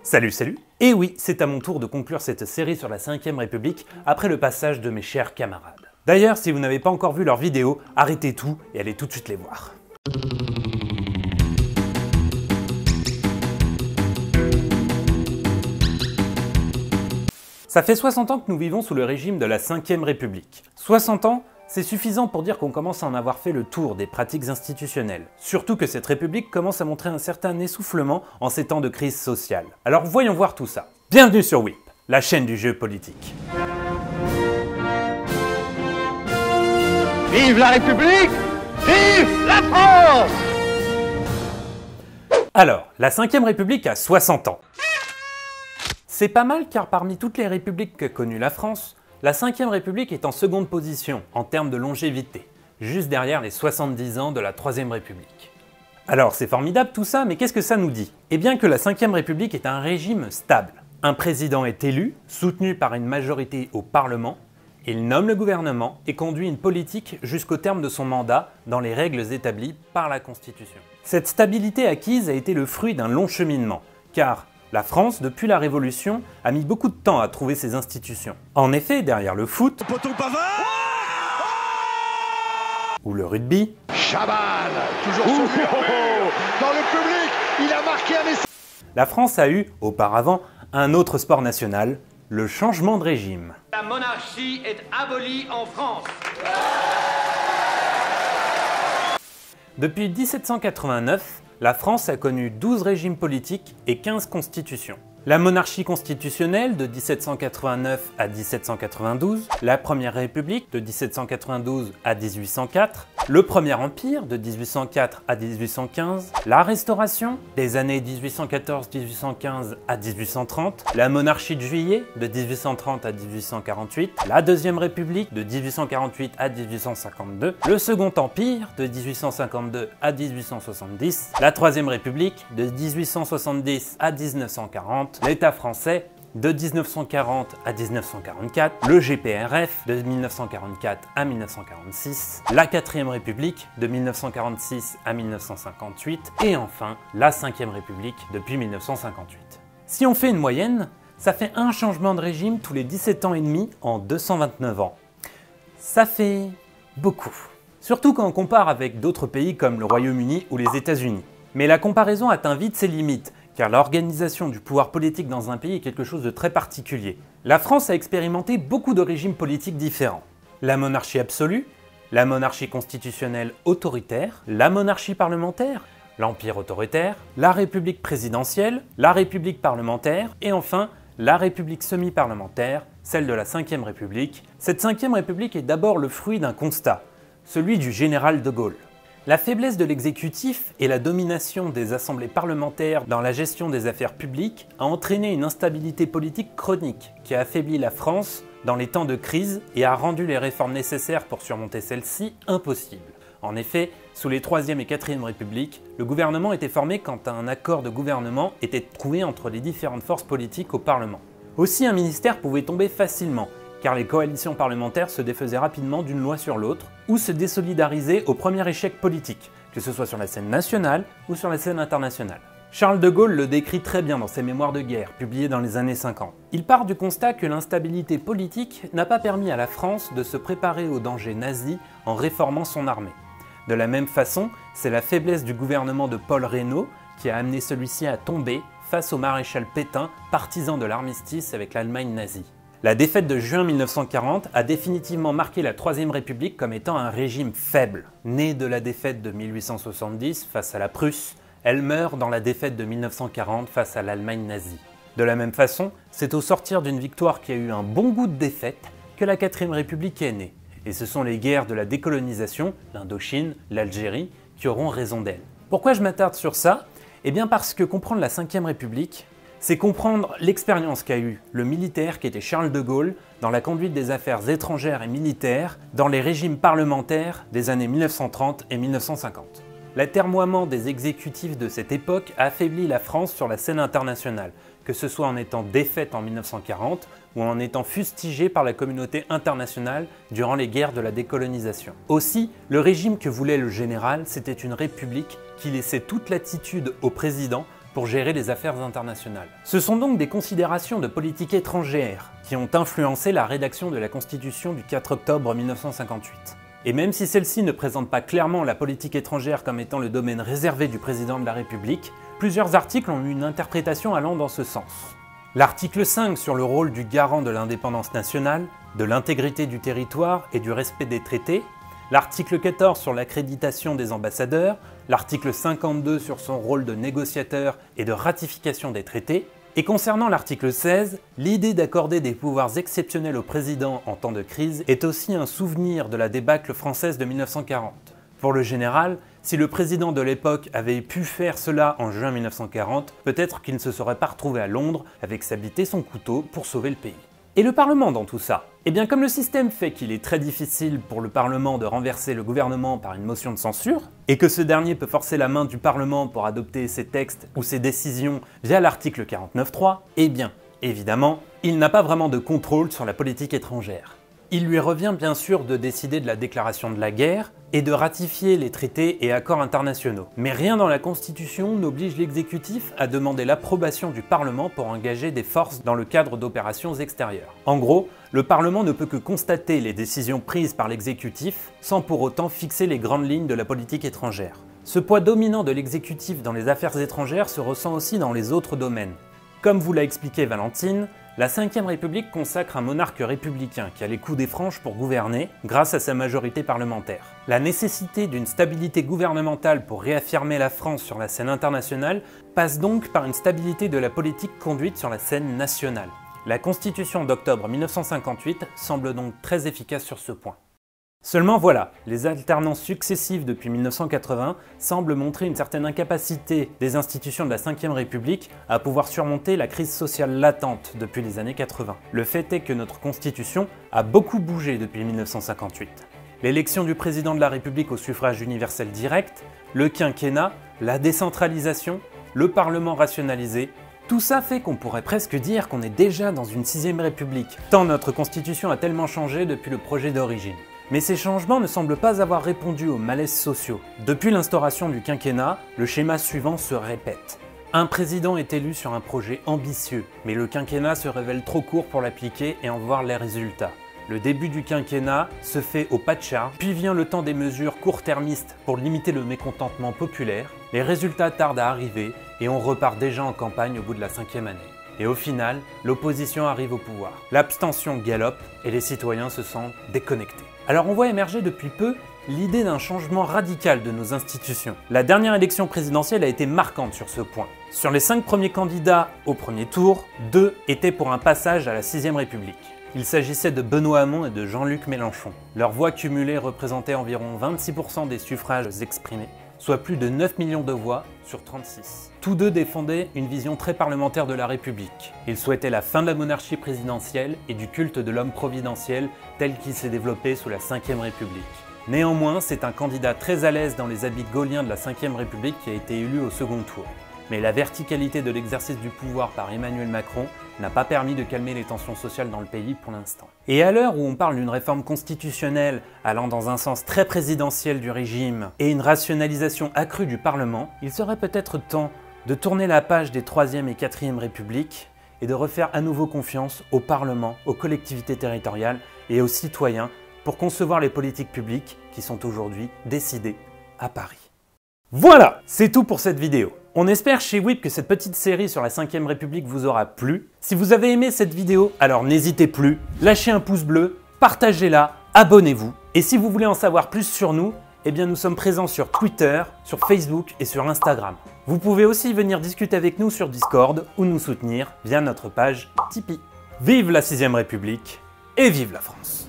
Salut, salut! Et oui, c'est à mon tour de conclure cette série sur la 5ème République après le passage de mes chers camarades. D'ailleurs, si vous n'avez pas encore vu leurs vidéos, arrêtez tout et allez tout de suite les voir. Ça fait 60 ans que nous vivons sous le régime de la 5ème République. 60 ans, c'est suffisant pour dire qu'on commence à en avoir fait le tour des pratiques institutionnelles. Surtout que cette République commence à montrer un certain essoufflement en ces temps de crise sociale. Alors voyons voir tout ça. Bienvenue sur WIP, la chaîne du jeu politique. Vive la République! Vive la France! Alors, la 5ème République a 60 ans. C'est pas mal car parmi toutes les républiques qu'a connues la France, la 5ème République est en seconde position en termes de longévité, juste derrière les 70 ans de la 3ème République. Alors c'est formidable tout ça, mais qu'est-ce que ça nous dit? Eh bien que la 5ème République est un régime stable. Un président est élu, soutenu par une majorité au Parlement, il nomme le gouvernement et conduit une politique jusqu'au terme de son mandat dans les règles établies par la Constitution. Cette stabilité acquise a été le fruit d'un long cheminement, car la France, depuis la Révolution, a mis beaucoup de temps à trouver ses institutions. En effet, derrière le foot, ou le rugby, Chaban, toujours sur lui, dans le public, il a marqué un essai. La France a eu, auparavant, un autre sport national, le changement de régime. La monarchie est abolie en France. Depuis 1789, la France a connu 12 régimes politiques et 15 constitutions. La monarchie constitutionnelle de 1789 à 1792, la Première République de 1792 à 1804, le Premier Empire de 1804 à 1815, la Restauration des années 1814-1815 à 1830, la monarchie de Juillet de 1830 à 1848, la Deuxième République de 1848 à 1852, le Second Empire de 1852 à 1870, la Troisième République de 1870 à 1940, l'État français de 1940 à 1944, le GPRF de 1944 à 1946, la 4ème République de 1946 à 1958 et enfin la 5ème République depuis 1958. Si on fait une moyenne, ça fait un changement de régime tous les 17 ans et demi en 229 ans. Ça fait beaucoup. Surtout quand on compare avec d'autres pays comme le Royaume-Uni ou les États-Unis. Mais la comparaison atteint vite ses limites, car l'organisation du pouvoir politique dans un pays est quelque chose de très particulier. La France a expérimenté beaucoup de régimes politiques différents. La monarchie absolue, la monarchie constitutionnelle autoritaire, la monarchie parlementaire, l'empire autoritaire, la république présidentielle, la république parlementaire et enfin la république semi-parlementaire, celle de la 5ème République. Cette 5ème République est d'abord le fruit d'un constat, celui du général de Gaulle. La faiblesse de l'exécutif et la domination des assemblées parlementaires dans la gestion des affaires publiques a entraîné une instabilité politique chronique qui a affaibli la France dans les temps de crise et a rendu les réformes nécessaires pour surmonter celles-ci impossibles. En effet, sous les 3ème et 4ème Républiques, le gouvernement était formé quand un accord de gouvernement était trouvé entre les différentes forces politiques au Parlement. Aussi, un ministère pouvait tomber facilement, car les coalitions parlementaires se défaisaient rapidement d'une loi sur l'autre, ou se désolidarisaient au premier échec politique, que ce soit sur la scène nationale ou sur la scène internationale. Charles de Gaulle le décrit très bien dans ses mémoires de guerre, publiés dans les années 50. Il part du constat que l'instabilité politique n'a pas permis à la France de se préparer au danger nazi en réformant son armée. De la même façon, c'est la faiblesse du gouvernement de Paul Reynaud qui a amené celui-ci à tomber face au maréchal Pétain, partisan de l'armistice avec l'Allemagne nazie. La défaite de juin 1940 a définitivement marqué la 3ème République comme étant un régime faible. Née de la défaite de 1870 face à la Prusse, elle meurt dans la défaite de 1940 face à l'Allemagne nazie. De la même façon, c'est au sortir d'une victoire qui a eu un bon goût de défaite que la 4ème République est née. Et ce sont les guerres de la décolonisation, l'Indochine, l'Algérie, qui auront raison d'elle. Pourquoi je m'attarde sur ça? Eh bien parce que comprendre la 5ème République, c'est comprendre l'expérience qu'a eue le militaire qui était Charles de Gaulle dans la conduite des affaires étrangères et militaires dans les régimes parlementaires des années 1930 et 1950. L'atermoiement des exécutifs de cette époque a affaibli la France sur la scène internationale, que ce soit en étant défaite en 1940 ou en étant fustigée par la communauté internationale durant les guerres de la décolonisation. Aussi, le régime que voulait le général, c'était une république qui laissait toute latitude au président pour gérer les affaires internationales. Ce sont donc des considérations de politique étrangère qui ont influencé la rédaction de la Constitution du 4 octobre 1958. Et même si celle-ci ne présente pas clairement la politique étrangère comme étant le domaine réservé du président de la République, plusieurs articles ont eu une interprétation allant dans ce sens. L'article 5 sur le rôle du garant de l'indépendance nationale, de l'intégrité du territoire et du respect des traités, l'article 14 sur l'accréditation des ambassadeurs, l'article 52 sur son rôle de négociateur et de ratification des traités, et concernant l'article 16, l'idée d'accorder des pouvoirs exceptionnels au président en temps de crise est aussi un souvenir de la débâcle française de 1940. Pour le général, si le président de l'époque avait pu faire cela en juin 1940, peut-être qu'il ne se serait pas retrouvé à Londres avec sa bite et son couteau pour sauver le pays. Et le Parlement dans tout ça? Eh bien comme le système fait qu'il est très difficile pour le Parlement de renverser le gouvernement par une motion de censure, et que ce dernier peut forcer la main du Parlement pour adopter ses textes ou ses décisions via l'article 49.3, eh bien, évidemment, il n'a pas vraiment de contrôle sur la politique étrangère. Il lui revient bien sûr de décider de la déclaration de la guerre et de ratifier les traités et accords internationaux. Mais rien dans la Constitution n'oblige l'exécutif à demander l'approbation du Parlement pour engager des forces dans le cadre d'opérations extérieures. En gros, le Parlement ne peut que constater les décisions prises par l'exécutif sans pour autant fixer les grandes lignes de la politique étrangère. Ce poids dominant de l'exécutif dans les affaires étrangères se ressent aussi dans les autres domaines. Comme vous l'a expliqué Valentine, la Ve République consacre un monarque républicain qui a les coups des franges pour gouverner grâce à sa majorité parlementaire. La nécessité d'une stabilité gouvernementale pour réaffirmer la France sur la scène internationale passe donc par une stabilité de la politique conduite sur la scène nationale. La Constitution d'octobre 1958 semble donc très efficace sur ce point. Seulement voilà, les alternances successives depuis 1980 semblent montrer une certaine incapacité des institutions de la Ve République à pouvoir surmonter la crise sociale latente depuis les années 80. Le fait est que notre Constitution a beaucoup bougé depuis 1958. L'élection du président de la République au suffrage universel direct, le quinquennat, la décentralisation, le Parlement rationalisé, tout ça fait qu'on pourrait presque dire qu'on est déjà dans une 6e République, tant notre Constitution a tellement changé depuis le projet d'origine. Mais ces changements ne semblent pas avoir répondu aux malaises sociaux. Depuis l'instauration du quinquennat, le schéma suivant se répète. Un président est élu sur un projet ambitieux, mais le quinquennat se révèle trop court pour l'appliquer et en voir les résultats. Le début du quinquennat se fait au pas de charge, puis vient le temps des mesures court-termistes pour limiter le mécontentement populaire, les résultats tardent à arriver et on repart déjà en campagne au bout de la 5e année. Et au final, l'opposition arrive au pouvoir. L'abstention galope et les citoyens se sentent déconnectés. Alors on voit émerger depuis peu l'idée d'un changement radical de nos institutions. La dernière élection présidentielle a été marquante sur ce point. Sur les 5 premiers candidats au premier tour, 2 étaient pour un passage à la 6e République. Il s'agissait de Benoît Hamon et de Jean-Luc Mélenchon. Leurs voix cumulées représentaient environ 26% des suffrages exprimés, soit plus de 9 millions de voix sur 36. Tous deux défendaient une vision très parlementaire de la République. Ils souhaitaient la fin de la monarchie présidentielle et du culte de l'homme providentiel tel qu'il s'est développé sous la 5e République. Néanmoins, c'est un candidat très à l'aise dans les habits gaulliens de la 5e République qui a été élu au second tour. Mais la verticalité de l'exercice du pouvoir par Emmanuel Macron n'a pas permis de calmer les tensions sociales dans le pays pour l'instant. Et à l'heure où on parle d'une réforme constitutionnelle allant dans un sens très présidentiel du régime et une rationalisation accrue du Parlement, il serait peut-être temps de tourner la page des 3e et 4e Républiques et de refaire à nouveau confiance au Parlement, aux collectivités territoriales et aux citoyens pour concevoir les politiques publiques qui sont aujourd'hui décidées à Paris. Voilà, c'est tout pour cette vidéo. On espère chez WIP que cette petite série sur la 5e République vous aura plu. Si vous avez aimé cette vidéo, alors n'hésitez plus, lâchez un pouce bleu, partagez-la, abonnez-vous. Et si vous voulez en savoir plus sur nous, eh bien nous sommes présents sur Twitter, sur Facebook et sur Instagram. Vous pouvez aussi venir discuter avec nous sur Discord ou nous soutenir via notre page Tipeee. Vive la 6e République et vive la France!